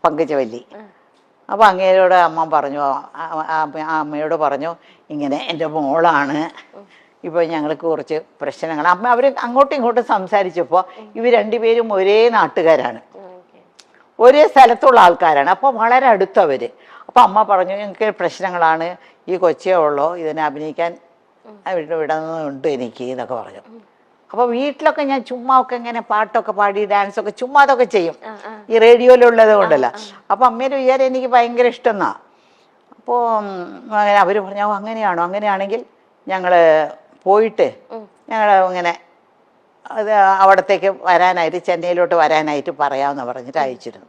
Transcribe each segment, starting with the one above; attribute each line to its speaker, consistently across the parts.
Speaker 1: പങ്കജവല്ലി. അപ്പോൾ അങ്ങേരോട് അമ്മ പറഞ്ഞു, അമ്മയോട് പറഞ്ഞു, ഇങ്ങനെ എൻ്റെ മോളാണ്, ഇപ്പോൾ ഞങ്ങൾക്ക് കുറച്ച് പ്രശ്നങ്ങൾ. അമ്മ അവർ അങ്ങോട്ടും ഇങ്ങോട്ടും സംസാരിച്ചപ്പോൾ ഇവർ രണ്ടുപേരും ഒരേ നാട്ടുകാരാണ്, ഒരേ സ്ഥലത്തുള്ള ആൾക്കാരാണ്. അപ്പോൾ വളരെ അടുത്തവർ. അപ്പോൾ അമ്മ പറഞ്ഞു, എനിക്ക് പ്രശ്നങ്ങളാണ്, ഈ കൊച്ചേ ഉള്ളോ, ഇതിനെ അഭിനയിക്കാൻ വിടുന്നുണ്ട് എനിക്ക് എന്നൊക്കെ പറഞ്ഞു. അപ്പോൾ വീട്ടിലൊക്കെ ഞാൻ ചുമ്മാ ഒക്കെ ഇങ്ങനെ പാട്ടൊക്കെ പാടി ഡാൻസൊക്കെ ചുമ്മാ അതൊക്കെ ചെയ്യും, ഈ റേഡിയോയിലുള്ളത് കൊണ്ടല്ല. അപ്പോൾ അമ്മയുടെ വിചാരം എനിക്ക് ഭയങ്കര ഇഷ്ടമെന്നാ. അപ്പോൾ അങ്ങനെ അവർ പറഞ്ഞു, അങ്ങനെയാണോ, അങ്ങനെയാണെങ്കിൽ ഞങ്ങൾ പോയിട്ട് ഞങ്ങൾ ഇങ്ങനെ അത് അവിടത്തേക്ക് വരാനായിട്ട്, ചെന്നൈയിലോട്ട് വരാനായിട്ട് പറയാമെന്ന് പറഞ്ഞിട്ട് അയച്ചിരുന്നു.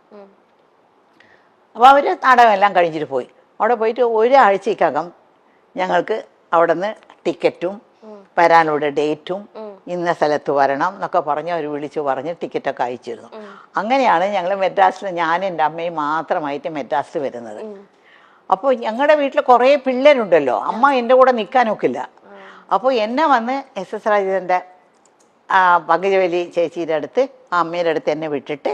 Speaker 1: അപ്പോൾ അവർ നാടകമെല്ലാം കഴിഞ്ഞിട്ട് പോയി. അവിടെ പോയിട്ട് ഒരാഴ്ചക്കകം ഞങ്ങൾക്ക് അവിടെ നിന്ന് ടിക്കറ്റും വരാനുള്ള ഡേറ്റും ഇന്ന സ്ഥലത്ത് വരണം എന്നൊക്കെ പറഞ്ഞ് അവർ വിളിച്ച് പറഞ്ഞ് ടിക്കറ്റൊക്കെ അയച്ചിരുന്നു. അങ്ങനെയാണ് ഞങ്ങൾ മെഡ്രാസിൽ, ഞാനും എൻ്റെ അമ്മയും മാത്രമായിട്ട് മെഡ്രാസിൽ വരുന്നത്. അപ്പോൾ ഞങ്ങളുടെ വീട്ടിൽ കുറേ പിള്ളേരുണ്ടല്ലോ, അമ്മ എൻ്റെ കൂടെ നിൽക്കാനൊക്കില്ല. അപ്പോൾ എന്നെ വന്ന് SS രാജേന്ദ്രൻ്റെ പങ്കജവല്ലി ചേച്ചിയുടെ അടുത്ത്, ആ അമ്മയുടെ അടുത്ത് എന്നെ വിട്ടിട്ട്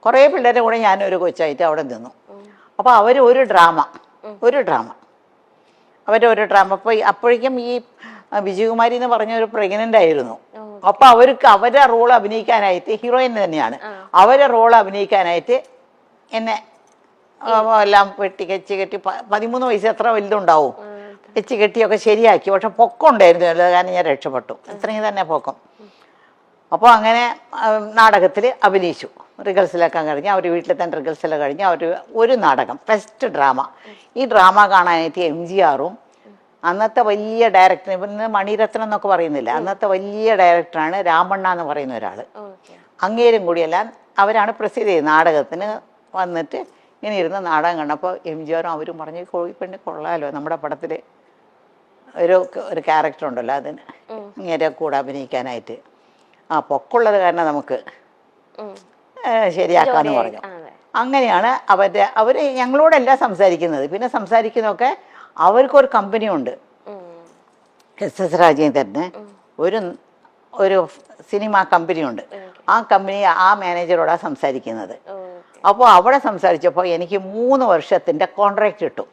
Speaker 1: കുറേ പിള്ളേരുടെ കൂടെ ഞാനൊരു കൊച്ചായിട്ട് അവിടെ നിന്നു. അപ്പോൾ അവർ ഒരു ഡ്രാമ അവരൊരു ഡ്രാമ. അപ്പോൾ അപ്പോഴേക്കും ഈ വിജയകുമാരി എന്ന് പറഞ്ഞ ഒരു പ്രഗ്നൻ്റ് ആയിരുന്നു. അപ്പോൾ അവർക്ക് അവരുടെ റോൾ അഭിനയിക്കാനായിട്ട്, ഹീറോയിൻ തന്നെയാണ്, അവരുടെ റോൾ അഭിനയിക്കാനായിട്ട് എന്നെ എല്ലാം കെച്ച് കെട്ടി 13 വയസ്സ് എത്ര വലുതുണ്ടാവും, വെച്ച് കെട്ടിയൊക്കെ ശരിയാക്കി. പക്ഷെ പൊക്കം ഉണ്ടായിരുന്നു, കാരണം ഞാൻ രക്ഷപ്പെട്ടു, ഇത്രയും തന്നെ പൊക്കം. അപ്പോൾ അങ്ങനെ നാടകത്തിൽ അഭിനയിച്ചു. റിഹേഴ്സലൊക്കെ കഴിഞ്ഞ് അവർ വീട്ടിൽ തന്നെ റിഹേഴ്സൽ കഴിഞ്ഞ് അവർ ഒരു നാടകം, ഫസ്റ്റ് ഡ്രാമ. ഈ ഡ്രാമ കാണാനായിട്ട് MGRും അന്നത്തെ വലിയ ഡയറക്ടർ, ഇന്ന് മണിരത്നം എന്നൊക്കെ പറയുന്നില്ല, അന്നത്തെ വലിയ ഡയറക്ടറാണ് രാമണ്ണ എന്ന് പറയുന്ന ഒരാൾ, അങ്ങേരും കൂടിയെല്ലാം അവരാണ് പ്രസിദ്ധ ചെയ്ത് നാടകത്തിന് വന്നിട്ട് ഇങ്ങനെ ഇരുന്ന് നാടകം കണ്ടപ്പോൾ MGRും അവരും പറഞ്ഞു, കോഴിപ്പെണ്ണി കൊള്ളാമല്ലോ, നമ്മുടെ പടത്തിൽ ഒരു ക്യാരക്ടർ ഉണ്ടല്ലോ, അതിന് ഇങ്ങനെ കൂടെ അഭിനയിക്കാനായിട്ട് പൊക്കമുള്ളത് കാരണം നമുക്ക് ശരിയാക്കാമെന്ന് പറഞ്ഞു. അങ്ങനെയാണ് അവർ ഞങ്ങളോടെല്ലാം സംസാരിക്കുന്നത്. പിന്നെ സംസാരിക്കുന്നതൊക്കെ അവർക്കൊരു കമ്പനി ഉണ്ട്, SS രാജേന്ദ്രന് ഒരു സിനിമ കമ്പനിയുണ്ട്. ആ കമ്പനി ആ മാനേജറോടാണ് സംസാരിക്കുന്നത്. അപ്പോൾ അവിടെ സംസാരിച്ചപ്പോൾ എനിക്ക് 3 വർഷത്തിൻ്റെ കോൺട്രാക്റ്റ് കിട്ടും.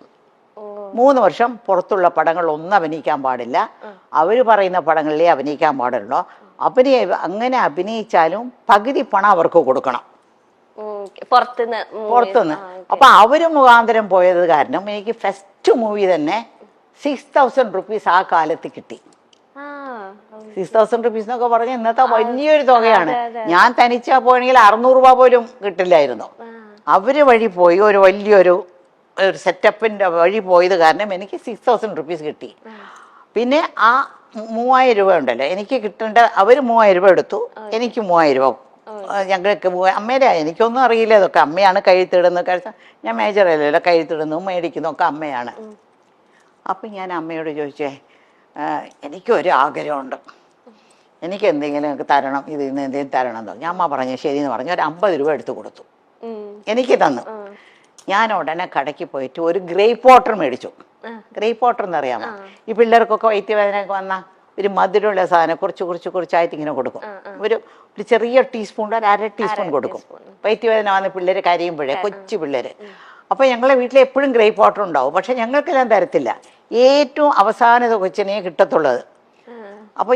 Speaker 1: 3 വർഷം പുറത്തുള്ള പടങ്ങളിലൊന്നും അഭിനയിക്കാൻ പാടില്ല, അവർ പറയുന്ന പടങ്ങളിലേ അഭിനയിക്കാൻ പാടുള്ളൂ. അങ്ങനെ അഭിനയിച്ചാലും പകുതി പണം അവർക്ക് കൊടുക്കണം പുറത്തുനിന്ന്. അപ്പൊ അവര് മുഖാന്തരം പോയത് കാരണം എനിക്ക് ഫസ്റ്റ് മൂവി തന്നെ 6000 റുപ്പീസ് ആ കാലത്ത് കിട്ടി. 6000 റുപ്പീസ് എന്നൊക്കെ പറഞ്ഞാൽ ഇന്നത്തെ വലിയൊരു തുകയാണ്. ഞാൻ തനിച്ചാ പോയെങ്കിൽ 600 രൂപ പോലും കിട്ടില്ലായിരുന്നു. അവര് വഴി പോയി ഒരു വലിയൊരു സെറ്റപ്പിന്റെ വഴി പോയത് കാരണം എനിക്ക് 6000 റുപ്പീസ് കിട്ടി. പിന്നെ ആ 3000 രൂപ ഉണ്ടല്ലോ എനിക്ക് കിട്ടേണ്ട, അവർ 3000 രൂപ എടുത്തു, എനിക്ക് 3000 രൂപ. ഞങ്ങൾക്ക് അമ്മയുടെ, എനിക്കൊന്നും അറിയില്ല, ഇതൊക്കെ അമ്മയാണ് കഴുത്തിടുന്നത്. കഴിച്ചാൽ ഞാൻ മേജറല്ലല്ലോ, കഴുത്തിടുന്നു മേടിക്കുന്നു ഒക്കെ അമ്മയാണ്. അപ്പം ഞാൻ അമ്മയോട് ചോദിച്ചേ, എനിക്കൊരു ആഗ്രഹമുണ്ട്, എനിക്ക് എന്തെങ്കിലും തരണം, ഇത് ഇന്ന് എന്തെങ്കിലും തരണം എന്ന് പറഞ്ഞു. അമ്മ പറഞ്ഞു ശരിയെന്ന് പറഞ്ഞു. ഒരു 50 രൂപ എടുത്തു കൊടുത്തു, എനിക്ക് തന്നു. ഞാൻ ഉടനെ കടയ്ക്ക് പോയിട്ട് ഒരു ഗ്രേപ്പ് വാട്ടർ മേടിച്ചു. ഗ്രേപ്പ് വാട്ടർ എന്നറിയാമോ, ഈ പിള്ളേർക്കൊക്കെ വയറ്റുവേദനയൊക്കെ വന്നാൽ ഒരു മധുരമുള്ള സാധനം കുറച്ചായിട്ട് ഇങ്ങനെ കൊടുക്കും. ഒരു ചെറിയ ടീസ്പൂൺ, ഒരു 1/2 ടീസ്പൂൺ കൊടുക്കും. വയറ്റുവേദന വന്ന് പിള്ളേർ കരയുമ്പോഴേ, കൊച്ചു പിള്ളേര്. അപ്പോൾ ഞങ്ങളെ വീട്ടിൽ എപ്പോഴും ഗ്രേപ്പ് വാട്ടർ ഉണ്ടാവും, പക്ഷെ ഞങ്ങൾക്കെല്ലാം തരത്തില്ല, ഏറ്റവും അവസാനത്തെ കൊച്ചിനെ കിട്ടത്തുള്ളത്. അപ്പോൾ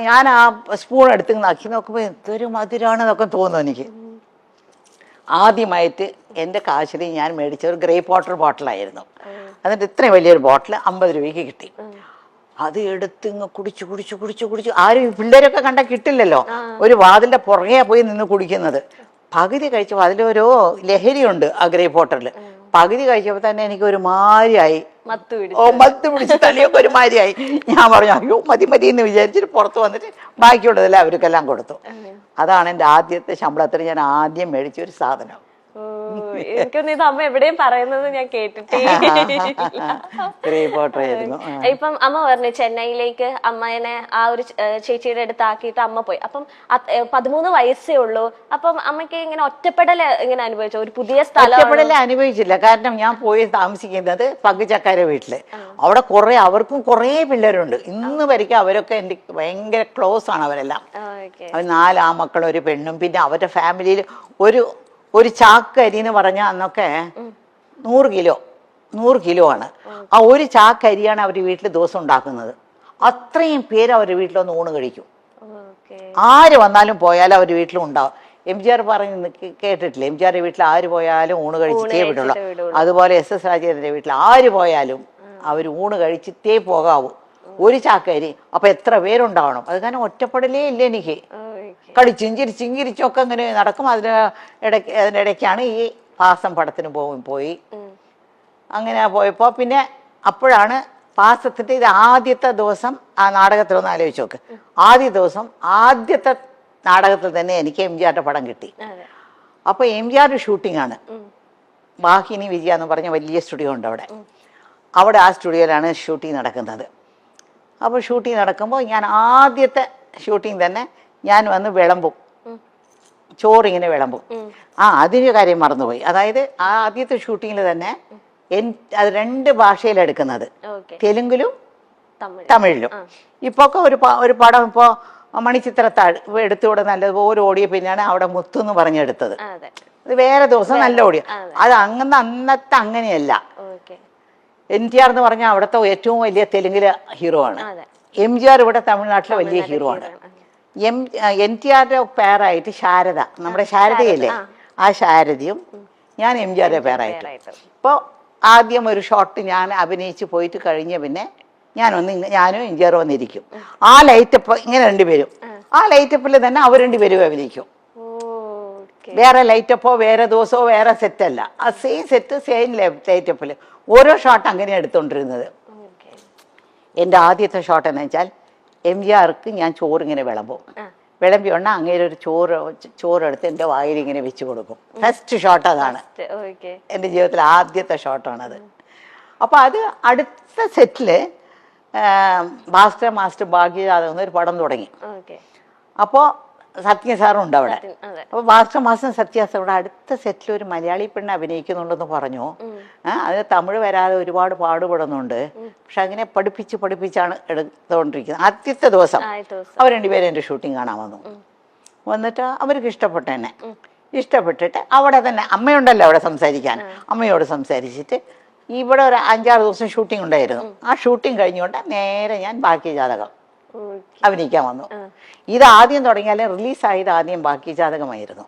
Speaker 1: ഞാൻ ആ സ്പൂൺ എടുത്ത് നക്കി നോക്കുമ്പോൾ എന്തൊരു മധുരമാണെന്നൊക്കെ തോന്നുന്നു എനിക്ക്. ആദ്യമായിട്ട് എൻ്റെ കാശിൽ ഞാൻ മേടിച്ച ഒരു ഗ്രേപ്പ് വാട്ടർ ബോട്ടിലായിരുന്നു. എന്നിട്ട് ഇത്രയും വലിയൊരു ബോട്ടിൽ 50 രൂപയ്ക്ക് കിട്ടി. അത് എടുത്ത് ഇങ്ങ് കുടിച്ചു. ആരും പിള്ളേരൊക്കെ കണ്ടാൽ കിട്ടില്ലല്ലോ, ഒരു വാതിലിൻ്റെ പുറകെ പോയി നിന്ന് കുടിക്കുന്നത്. പകുതി കഴിച്ചപ്പോൾ അതിലൊരു ലഹരിയുണ്ട് ആ ഗ്രേപ്പ് വാട്ടറിൽ. പകുതി കഴിച്ചപ്പോൾ തന്നെ എനിക്ക് ഒരു മാരിയായി, മത്ത് പിടിച്ച് തലയൊക്കെ ഒരു മാരിയായി. ഞാൻ പറഞ്ഞു അയ്യോ മതി എന്ന് വിചാരിച്ചിട്ട് പുറത്ത് വന്നിട്ട് ബാക്കിയുള്ളതെല്ലാം അവർക്കെല്ലാം കൊടുത്തു. അതാണ് എൻ്റെ ആദ്യത്തെ ശമ്പളത്തിൽ ഞാൻ ആദ്യം മേടിച്ച ഒരു സാധനം.
Speaker 2: എനിക്കൊന്നും ഇത് അമ്മ എവിടെയും പറയുന്നത് ഞാൻ കേട്ടിട്ടേ. ഇപ്പം അമ്മ പറഞ്ഞു ചെന്നൈയിലേക്ക് അമ്മേനെ ആ ഒരു ചേച്ചിയുടെ അടുത്ത് ആക്കിയിട്ട് അമ്മ പോയി. അപ്പം 13 വയസ്സേ ഉള്ളൂ. അപ്പം അമ്മയ്ക്ക് ഇങ്ങനെ ഒറ്റപ്പെടല് ഇങ്ങനെ അനുഭവിച്ചോ? ഒരു പുതിയ സ്ഥലം
Speaker 1: ഒറ്റപ്പെടല് അനുഭവിച്ചില്ല. കാരണം ഞാൻ പോയി താമസിക്കുന്നത് പങ്കുചക്കാരെ വീട്ടില്. അവിടെ അവർക്കും കുറേ പിള്ളേരുണ്ട്. ഇന്ന് വരയ്ക്കും അവരൊക്കെ എൻ്റെ ഭയങ്കര ക്ലോസ് ആണ് അവരെല്ലാം. അവർ 4 ആൺമക്കളും ഒരു പെണ്ണും. പിന്നെ അവരുടെ ഫാമിലിയിൽ ഒരു ചാക്ക് അരി എന്ന് പറഞ്ഞാൽ അന്നൊക്കെ 100 കിലോ ആണ്. ആ ഒരു ചാക്ക് അരിയാണ് അവർ വീട്ടിൽ ദിവസം ഉണ്ടാക്കുന്നത്. അത്രയും പേര് അവരുടെ വീട്ടിലൊന്ന് ഊണ് കഴിക്കും. ആര് വന്നാലും പോയാലും അവർ വീട്ടിലും ഉണ്ടാവും. MGR പറഞ്ഞ് കേട്ടിട്ടില്ലേ, MGR വീട്ടിൽ ആര് പോയാലും ഊണ് കഴിച്ചിട്ടേ വിടുള്ളൂ. അതുപോലെ SS രാജേന്ദ്രന്റെ വീട്ടിൽ ആര് പോയാലും അവർ ഊണ് കഴിച്ചിട്ടേ പോകാവൂ. ഒരു ചാക്കരി. അപ്പൊ എത്ര പേരുണ്ടാവണം. അത് കാരണം ഒറ്റപ്പെടലേ ഇല്ല എനിക്ക്. കളിച്ചും ചിരിച്ചും ചിരിച്ചൊക്കെ അങ്ങനെ നടക്കും. അതിനിടയ്ക്കാണ് ഈ പാസം പടത്തിന് പോയി. അങ്ങനെ പോയപ്പോൾ പിന്നെ അപ്പോഴാണ് പാസത്തിന്റെ ഇത് ആദ്യത്തെ ദിവസം ആ നാടകത്തിലൊന്ന് ആലോചിച്ച് നോക്ക്. ആദ്യത്തെ നാടകത്തിൽ തന്നെ എനിക്ക് MGRന്റെ പടം കിട്ടി. അപ്പൊ MGR ഷൂട്ടിംഗ് ആണ്. വാഹിനി വിജയ എന്ന് പറഞ്ഞ വലിയ സ്റ്റുഡിയോ ഉണ്ട് അവിടെ ആ സ്റ്റുഡിയോയിലാണ് ഷൂട്ടിംഗ് നടക്കുന്നത്. അപ്പോൾ ഷൂട്ടിംഗ് നടക്കുമ്പോൾ ഞാൻ ആദ്യത്തെ ഷൂട്ടിംഗ് തന്നെ ഞാൻ വന്ന് വിളമ്പും, ചോറിങ്ങനെ വിളമ്പും. അതിന് കാര്യം മറന്നുപോയി. അതായത് ആ ആദ്യത്തെ ഷൂട്ടിങ്ങിൽ തന്നെ അത് 2 ഭാഷയിലെടുക്കുന്നത്, തെലുങ്കിലും തമിഴിലും. ഇപ്പൊക്കെ ഒരു പടം ഇപ്പോൾ മണിച്ചിത്രത്താഴ് എടുത്തുകൂടെ നല്ലതുപോലെ ഓടിയ പിന്നെയാണ് അവിടെ മുത്തു എന്ന് പറഞ്ഞെടുത്തത്. അത് വേറെ ദിവസം നല്ല ഓടിയ. അത് അന്നത്തെ അങ്ങനെയല്ല. NTR എന്ന് പറഞ്ഞാൽ അവിടുത്തെ ഏറ്റവും വലിയ തെലുങ്കിലെ ഹീറോ ആണ്. MGR ഇവിടെ തമിഴ്നാട്ടിലെ വലിയ ഹീറോ ആണ്. NTRന്റെ പേരായിട്ട് ശാരദ, നമ്മുടെ ശാരദയല്ലേ, ആ ശാരദയും ഞാൻ MGRന്റെ പേരായിട്ട്. ഇപ്പോൾ ആദ്യം ഒരു ഷോട്ട് ഞാൻ അഭിനയിച്ച് പോയിട്ട് കഴിഞ്ഞ പിന്നെ ഞാനും MGR വന്നിരിക്കും. ആ ലൈറ്റപ്പ് ഇങ്ങനെ 2 പേരും ആ ലൈറ്റപ്പിൽ തന്നെ അവർ 2 പേരും അഭിനയിക്കും. വേറെ ലൈറ്റപ്പോ വേറെ ദിവസമോ വേറെ സെറ്റല്ല, ആ സെയിം സെറ്റ് സെയിം ലൈറ്റപ്പിൽ ഓരോ ഷോട്ട് അങ്ങനെയാണ് എടുത്തോണ്ടിരുന്നത്. എൻ്റെ ആദ്യത്തെ ഷോട്ട് എന്ന് വെച്ചാൽ MGRക്ക് ഞാൻ ചോറിങ്ങനെ വിളമ്പിയോണ്ട് അങ്ങേരെ ഒരു ചോറെടുത്ത് എൻ്റെ വായിൽ ഇങ്ങനെ വെച്ച് കൊടുക്കും. ഫസ്റ്റ് ഷോട്ട് അതാണ്. എൻ്റെ ജീവിതത്തിലെ ആദ്യത്തെ ഷോട്ടാണത്. അപ്പോൾ അത് അടുത്ത സെറ്റില് ഭാസ്കര മാസ്റ്റർ ഭാഗ്യജാതകം ഒരു പടം തുടങ്ങി. അപ്പോൾ സത്യ സാറും ഉണ്ട് അവിടെ. അപ്പോൾ ഭാസ്കര മാസ്റ്റർ സത്യ സാർ അടുത്ത സെറ്റിൽ ഒരു മലയാളി പെണ്ണ് അഭിനയിക്കുന്നുണ്ടെന്ന് പറഞ്ഞു. അത് തമിഴ് വരാതെ ഒരുപാട് പാടുപെടുന്നുണ്ട്. പക്ഷെ അങ്ങനെ പഠിപ്പിച്ചാണ് എടുത്തുകൊണ്ടിരിക്കുന്നത്. ആദ്യത്തെ ദിവസം അവർ 2 പേരും എൻ്റെ ഷൂട്ടിങ് കാണാൻ വന്നിട്ട് അവർക്ക് ഇഷ്ടപ്പെട്ടു എന്നെ. ഇഷ്ടപ്പെട്ടിട്ട് അവിടെ തന്നെ അമ്മയുണ്ടല്ലോ അവിടെ സംസാരിക്കാൻ, അമ്മയോട് സംസാരിച്ചിട്ട് ഇവിടെ ഒരു 5-6 ദിവസം ഷൂട്ടിംഗ് ഉണ്ടായിരുന്നു. ആ ഷൂട്ടിംഗ് കഴിഞ്ഞുകൊണ്ട് നേരെ ഞാൻ ഭാഗ്യജാതകം അഭിനയിക്കാൻ വന്നു. ഇത് ആദ്യം തുടങ്ങിയാലും റിലീസായത് ആദ്യം ഭാഗ്യജാതകമായിരുന്നു.